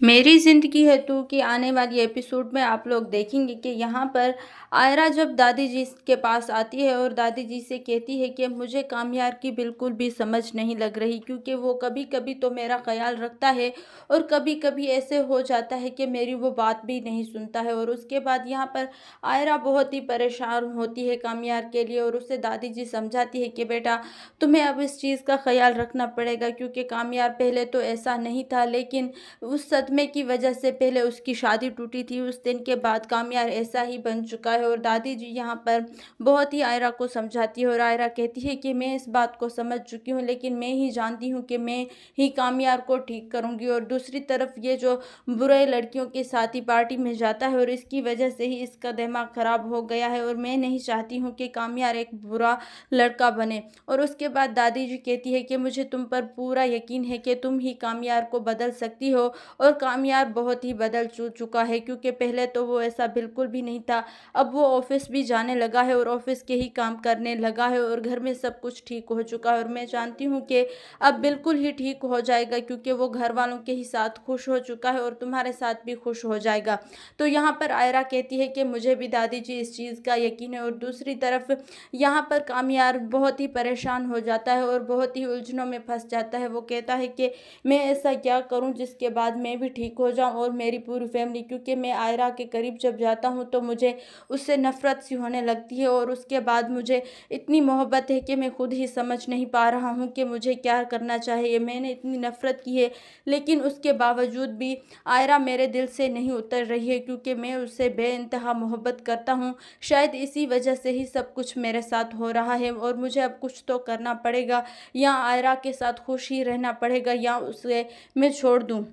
मेरी ज़िंदगी है तू की आने वाली एपिसोड में आप लोग देखेंगे कि यहाँ पर आयरा जब दादी जी के पास आती है और दादी जी से कहती है कि मुझे कामयार की बिल्कुल भी समझ नहीं लग रही, क्योंकि वो कभी कभी तो मेरा ख्याल रखता है और कभी कभी ऐसे हो जाता है कि मेरी वो बात भी नहीं सुनता है। और उसके बाद यहाँ पर आयरा बहुत ही परेशान होती है कामयार के लिए और उसे दादी जी समझाती है कि बेटा, तुम्हें अब इस चीज़ का ख्याल रखना पड़ेगा, क्योंकि कामयार पहले तो ऐसा नहीं था, लेकिन उस सदमे की वजह से पहले उसकी शादी टूटी थी, उस दिन के बाद कामयार ऐसा ही बन चुका है। और दादी जी यहाँ पर बहुत ही आयरा को समझाती है और आयरा कहती है कि मैं इस बात को समझ चुकी हूँ, लेकिन मैं ही जानती हूँ कि मैं ही कामयार को ठीक करूँगी। और दूसरी तरफ ये जो बुरे लड़कियों के साथ ही पार्टी में जाता है और इसकी वजह से ही इसका दिमाग खराब हो गया है, और मैं नहीं चाहती हूँ कि कामयार एक बुरा लड़का बने। और उसके बाद दादी जी कहती है कि मुझे तुम पर पूरा यकीन है कि तुम ही कामयार को बदल सकती हो। और कामयाब बहुत ही बदल चुका है, क्योंकि पहले तो वो ऐसा बिल्कुल भी नहीं था। अब वो ऑफिस भी जाने लगा है और ऑफिस के ही काम करने लगा है और घर में सब कुछ ठीक हो चुका है। और मैं जानती हूँ कि अब बिल्कुल ही ठीक हो जाएगा, क्योंकि वो घर वालों के ही साथ खुश हो चुका है और तुम्हारे साथ भी खुश हो जाएगा। तो यहाँ पर आयरा कहती है कि मुझे भी दादी जी इस चीज़ का यकीन है। और दूसरी तरफ यहाँ पर कामयार बहुत ही परेशान हो जाता है और बहुत ही उलझनों में फंस जाता है। वो कहता है कि मैं ऐसा क्या करूं जिसके बाद मैं भी ठीक हो जाऊं और मेरी पूरी फैमिली, क्योंकि मैं आयरा के करीब जब जाता हूं तो मुझे उससे नफरत सी होने लगती है और उसके बाद मुझे इतनी मोहब्बत है कि मैं खुद ही समझ नहीं पा रहा हूं कि मुझे क्या करना चाहिए। मैंने इतनी नफरत की है, लेकिन उसके बावजूद भी आयरा मेरे दिल से नहीं उतर रही है, क्योंकि मैं उससे बेइंतहा मोहब्बत करता हूँ। शायद इसी वजह से ही सब कुछ मेरे साथ हो रहा है और मुझे अब कुछ तो करना पड़ेगा, या आयरा के साथ खुश ही रहना पड़ेगा या उसे मैं छोड़ दूँ।